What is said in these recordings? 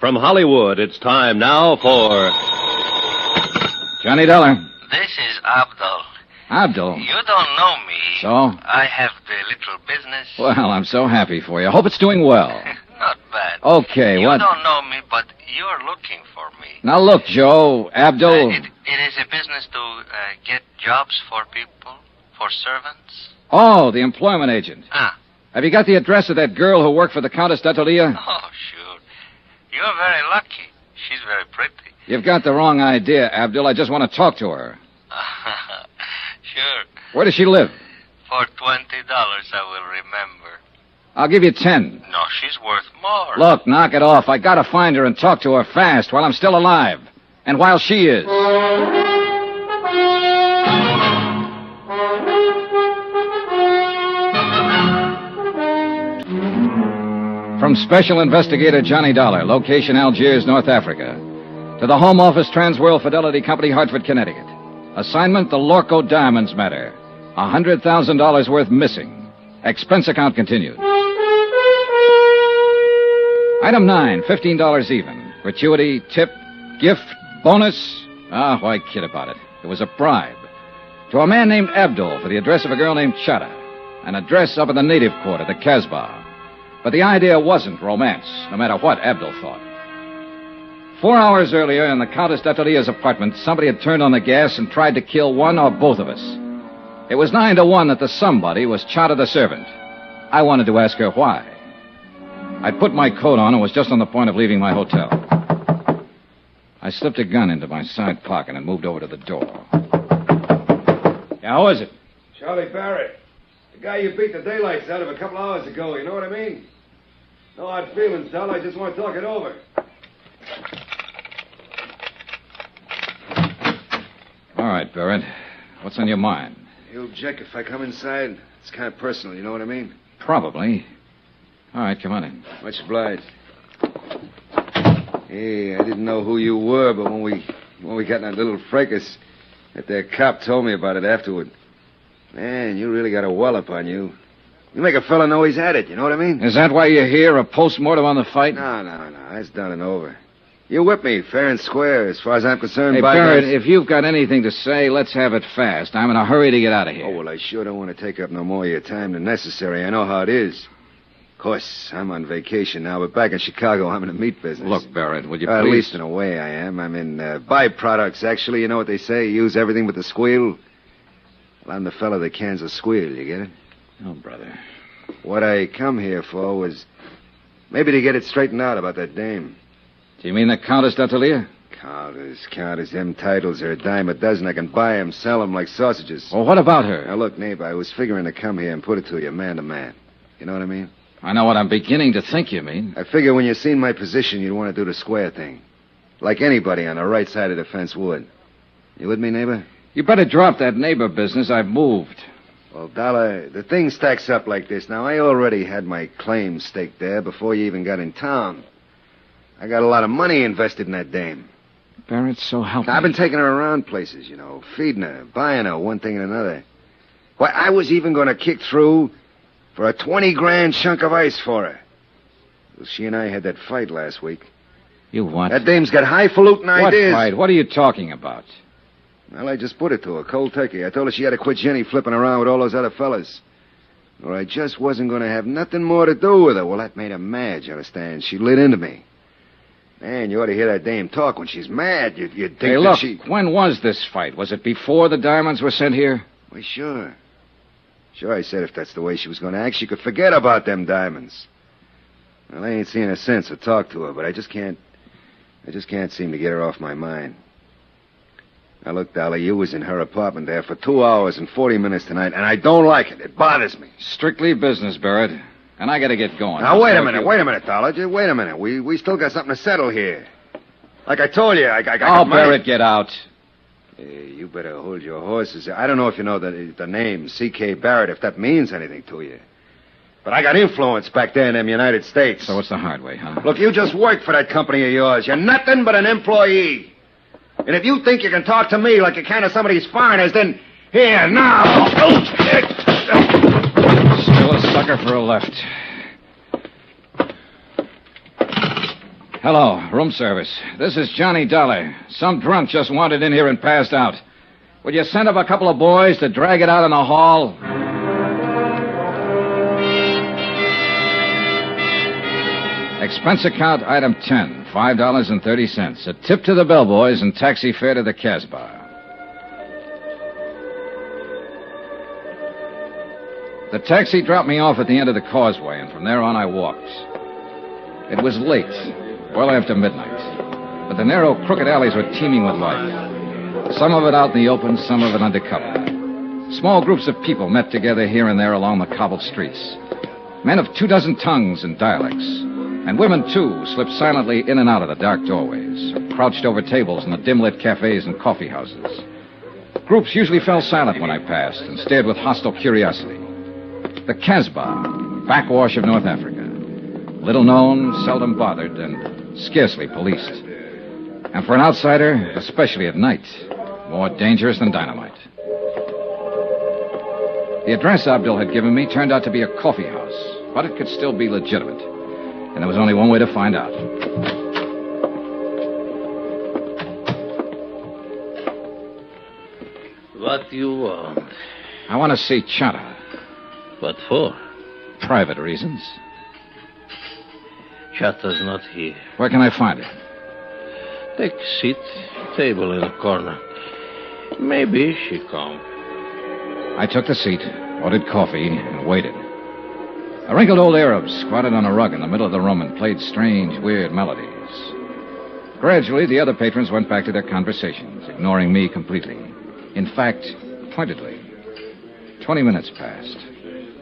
From Hollywood, it's time now for... Johnny Dollar. This is Abdul. Abdul? You don't know me. So? I have the little business. Well, I'm so happy for you. Hope it's doing well. Not bad. Okay, You what... don't know me, but you're looking for me. Now, look, Joe, Abdul... It is a business to get jobs for people, for servants. Oh, the employment agent. Ah. Have you got the address of that girl who worked for the Countess d'Atelier? Oh, sure. You're very lucky. She's very pretty. You've got the wrong idea, Abdul. I just want to talk to her. Sure. Where does she live? For $20, I will remember. I'll give you 10. No, she's worth more. Look, knock it off. I gotta find her and talk to her fast while I'm still alive. And while she is. From Special Investigator Johnny Dollar, location Algiers, North Africa, to the Home Office Transworld Fidelity Company, Hartford, Connecticut. Assignment, the LORCOE Diamonds Matter. $100,000 worth missing. Expense account continued. Item 9, $15 even. Gratuity, tip, gift, bonus. Why kid about it? It was a bribe. To a man named Abdul for the address of a girl named Chada. An address up in the native quarter, the Casbah. But the idea wasn't romance, no matter what Abdul thought. 4 hours earlier, in the Countess d'Atelier's apartment, somebody had turned on the gas and tried to kill one or both of us. It was 9 to 1 that the somebody was Chada the servant. I wanted to ask her why. I'd put my coat on and was just on the point of leaving my hotel. I slipped a gun into my side pocket and moved over to the door. Yeah, who is it? Charlie Barrett. The guy you beat the daylights out of a couple hours ago, you know what I mean? No hard feelings, Sal. I just want to talk it over. All right, Barrett. What's on your mind? You object if I come inside? It's kind of personal, you know what I mean? Probably. All right, come on in. Much obliged. Hey, I didn't know who you were, but when we got in that little fracas, that there cop told me about it afterward. Man, you really got a wallop on you. You make a fella know he's had it, you know what I mean? Is that why you're here, a post-mortem on the fight? No. That's done and over. You whipped me, fair and square, as far as I'm concerned. Hey, Barrett, if you've got anything to say, let's have it fast. I'm in a hurry to get out of here. Oh, well, I sure don't want to take up no more of your time than necessary. I know how it is. Of course, I'm on vacation now, but back in Chicago, I'm in the meat business. Look, Barrett, would you please... At least in a way I am. I'm in byproducts, actually. You know what they say? Use everything but the squeal. Well, I'm the fella that cans the squeal, you get it? Oh, brother. What I come here for was maybe to get it straightened out about that dame. Do you mean the Countess d'Atelier? Countess. Them titles are a dime a dozen. I can buy 'em, sell 'em like sausages. Well, what about her? Now, look, neighbor, I was figuring to come here and put it to you man to man. You know what I mean? I know what I'm beginning to think you mean. I figure when you seen my position, you'd want to do the square thing. Like anybody on the right side of the fence would. You with me, neighbor? You better drop that neighbor business. I've moved. Well, Dollar, the thing stacks up like this. Now, I already had my claim staked there before you even got in town. I got a lot of money invested in that dame. Barrett, so help me. I've been taking her around places, you know, feeding her, buying her, one thing and another. Why, I was even going to kick through for a 20-grand chunk of ice for her. Well, she and I had that fight last week. You what? That dame's got highfalutin ideas. What fight? What are you talking about? Well, I just put it to her, cold turkey. I told her she had to quit Jenny flipping around with all those other fellas. Or I just wasn't going to have nothing more to do with her. Well, that made her mad, you understand? She lit into me. Man, you ought to hear that dame talk when she's mad. You'd think hey, that look, she... when was this fight? Was it before the diamonds were sent here? Well, sure. Sure, I said if that's the way she was going to act, she could forget about them diamonds. Well, I ain't seen her since or talked to her, but I just can't seem to get her off my mind. Now, look, Dollar, you was in her apartment there for 2 hours and 40 minutes tonight, and I don't like it. It bothers me. Strictly business, Barrett. And I gotta get going. Now, wait a minute, Dollar. Just wait a minute. We still got something to settle here. Like I told you, I got money. Barrett, get out. You better hold your horses. I don't know if you know the name, C.K. Barrett, if that means anything to you. But I got influence back there in them United States. So what's the hard way, huh? Look, you just work for that company of yours. You're nothing but an employee. And if you think you can talk to me like you can to some of these foreigners, then here, now. Still a sucker for a left. Hello, room service. This is Johnny Dollar. Some drunk just wandered in here and passed out. Would you send up a couple of boys to drag it out in the hall? Expense account item 10, $5.30. A tip to the bellboys and taxi fare to the Casbah. The taxi dropped me off at the end of the causeway, and from there on I walked. It was late, well after midnight, but the narrow, crooked alleys were teeming with life. Some of it out in the open, some of it under cover. Small groups of people met together here and there along the cobbled streets. Men of 24 tongues and dialects. And women, too, slipped silently in and out of the dark doorways, crouched over tables in the dim-lit cafes and coffee houses. Groups usually fell silent when I passed and stared with hostile curiosity. The Casbah, backwash of North Africa. Little known, seldom bothered, and scarcely policed. And for an outsider, especially at night, more dangerous than dynamite. The address Abdul had given me turned out to be a coffee house, but it could still be legitimate. And there was only one way to find out. What do you want? I want to see Chata. What for? Private reasons. Chata's not here. Where can I find her? Take a seat. Table in the corner. Maybe she come. I took the seat, ordered coffee, and waited. A wrinkled old Arab squatted on a rug in the middle of the room and played strange, weird melodies. Gradually, the other patrons went back to their conversations, ignoring me completely. In fact, pointedly. 20 minutes passed.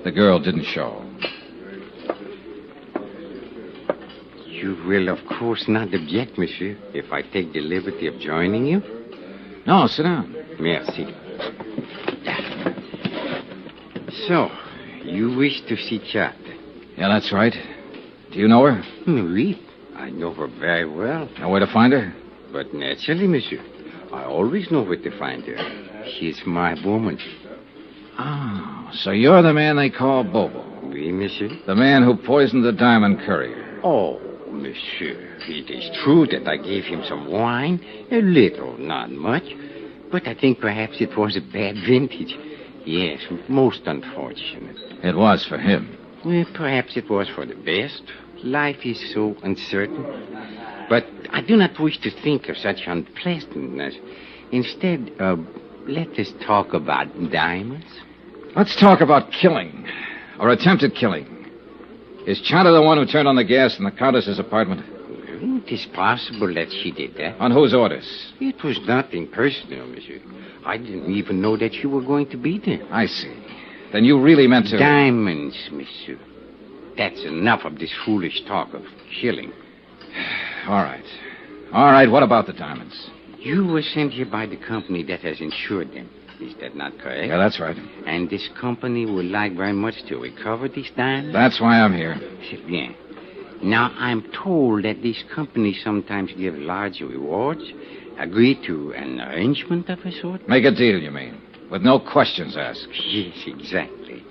The girl didn't show. You will, of course, not object, monsieur, if I take the liberty of joining you? No, sit down. Merci. So, you wish to see Chat? Yeah, that's right. Do you know her? Oui, I know her very well. Know where to find her? But naturally, monsieur, I always know where to find her. She's my woman. Oh, so you're the man they call Bobo. Oui, monsieur. The man who poisoned the diamond courier. Oh, monsieur, it is true that I gave him some wine. A little, not much. But I think perhaps it was a bad vintage. Yes, most unfortunate. It was for him. Well, perhaps it was for the best. Life is so uncertain. But I do not wish to think of such unpleasantness. Instead, let us talk about diamonds. Let's talk about killing. Or attempted killing. Is Chata the one who turned on the gas in the Countess's apartment? Well, it is possible that she did that. On whose orders? It was nothing personal, monsieur. I didn't even know that you were going to be there. I see. Then you really meant to... Diamonds, monsieur. That's enough of this foolish talk of killing. All right. All right, what about the diamonds? You were sent here by the company that has insured them. Is that not correct? Yeah, that's right. And this company would like very much to recover these diamonds? That's why I'm here. C'est bien. Now, I'm told that these companies sometimes give large rewards. Agree to an arrangement of a sort? Make a deal, you mean? With no questions asked. Yes, exactly.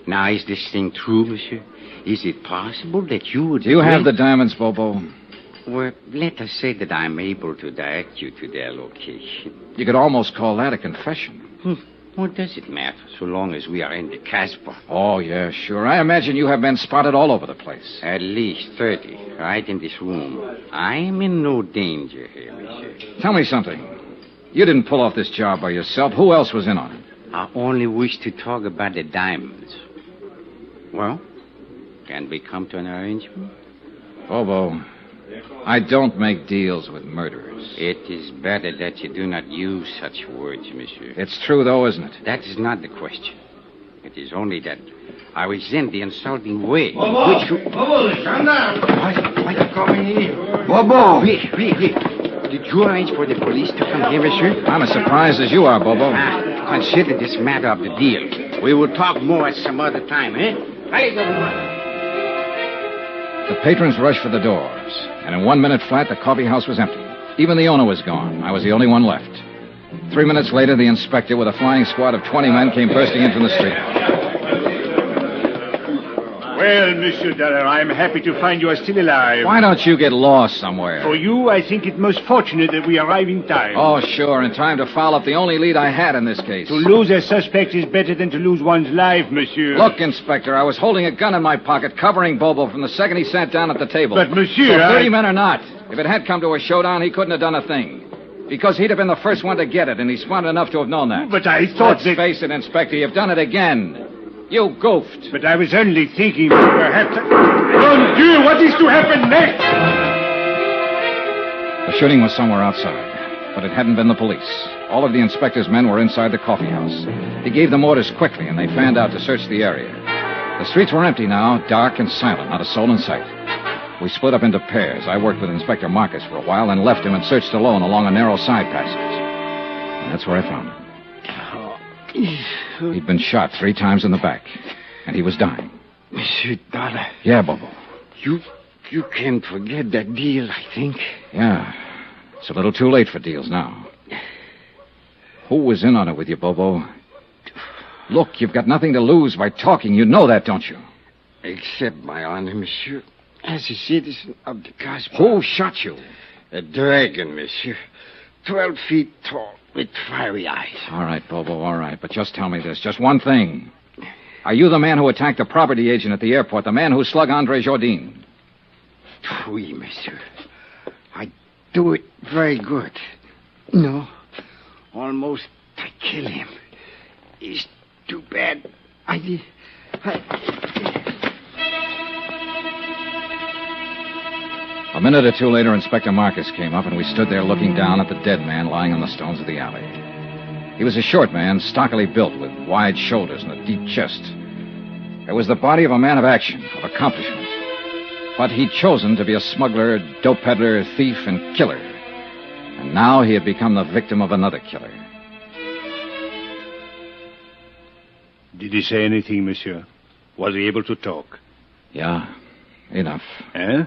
Now, is this thing true, monsieur? Is it possible that you would... Do you have the diamonds, Bobo? Well, let us say that I'm able to direct you to their location. You could almost call that a confession. What does it matter, so long as we are in the Casbah? Oh, yeah, sure. I imagine you have been spotted all over the place. At least 30, right in this room. I am in no danger here, monsieur. Tell me something. You didn't pull off this job by yourself. Who else was in on it? I only wish to talk about the diamonds. Well, can we come to an arrangement? Bobo, I don't make deals with murderers. It is better that you do not use such words, monsieur. It's true, though, isn't it? That is not the question. It is only that I resent the insulting way in Bobo! which you... Bobo, stand down! Why you coming here? Bobo! Wait. Did you arrange for the police to come here, monsieur? I'm as surprised as you are, Bobo. Consider this matter of the deal. We will talk more at some other time, eh? Allez, go. The patrons rushed for the doors, and in 1 minute flat, the coffee house was empty. Even the owner was gone. I was the only one left. 3 minutes later, the inspector, with a flying squad of 20 men, came bursting in from the street. Well, Monsieur Dollar, I'm happy to find you are still alive. Why don't you get lost somewhere? For you, I think it most fortunate that we arrive in time. Oh, sure, in time to foul up the only lead I had in this case. To lose a suspect is better than to lose one's life, Monsieur. Look, Inspector, I was holding a gun in my pocket, covering Bobo from the second he sat down at the table. But, Monsieur, So 30 men or not, if it had come to a showdown, he couldn't have done a thing. Because he'd have been the first one to get it, and he's smart enough to have known that. But I thought Let's face it, Inspector, you've done it again. You goofed. But I was only thinking that perhaps... Mon Dieu, what is to happen next? The shooting was somewhere outside, but it hadn't been the police. All of the inspector's men were inside the coffee house. He gave them orders quickly, and they fanned out to search the area. The streets were empty now, dark and silent, not a soul in sight. We split up into pairs. I worked with Inspector Marcus for a while, then left him and searched alone along a narrow side passage. And that's where I found him. He'd been shot 3 times in the back, and he was dying. Monsieur Dollar. Yeah, Bobo. You can't forget that deal, I think. Yeah. It's a little too late for deals now. Who was in on it with you, Bobo? Look, you've got nothing to lose by talking. You know that, don't you? Accept my honor, monsieur. As a citizen of the Casbah. Who shot you? A dragon, monsieur. 12 feet tall, with fiery eyes. All right, Bobo, all right. But just tell me this. Just one thing. Are you the man who attacked the property agent at the airport? The man who slugged Andre Jourdain? Oui, monsieur. I do it very good. No. Almost I kill him. It's too bad. A minute or two later, Inspector Marcus came up, and we stood there looking down at the dead man lying on the stones of the alley. He was a short man, stockily built, with wide shoulders and a deep chest. It was the body of a man of action, of accomplishment. But he'd chosen to be a smuggler, dope peddler, thief, and killer. And now he had become the victim of another killer. Did he say anything, Monsieur? Was he able to talk? Yeah, enough. Eh?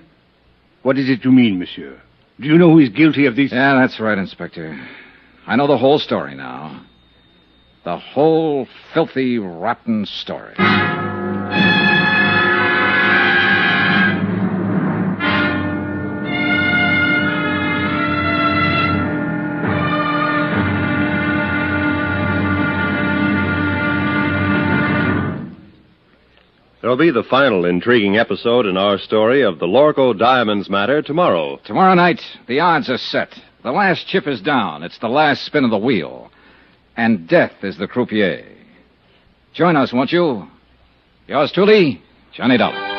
What is it you mean, Monsieur? Do you know who is guilty of this? Yeah, that's right, Inspector. I know the whole story now. The whole filthy, rotten story. There'll be the final intriguing episode in our story of the LORCOE Diamonds Matter tomorrow. Tomorrow night, the odds are set. The last chip is down. It's the last spin of the wheel. And death is the croupier. Join us, won't you? Yours truly, Johnny Dollar.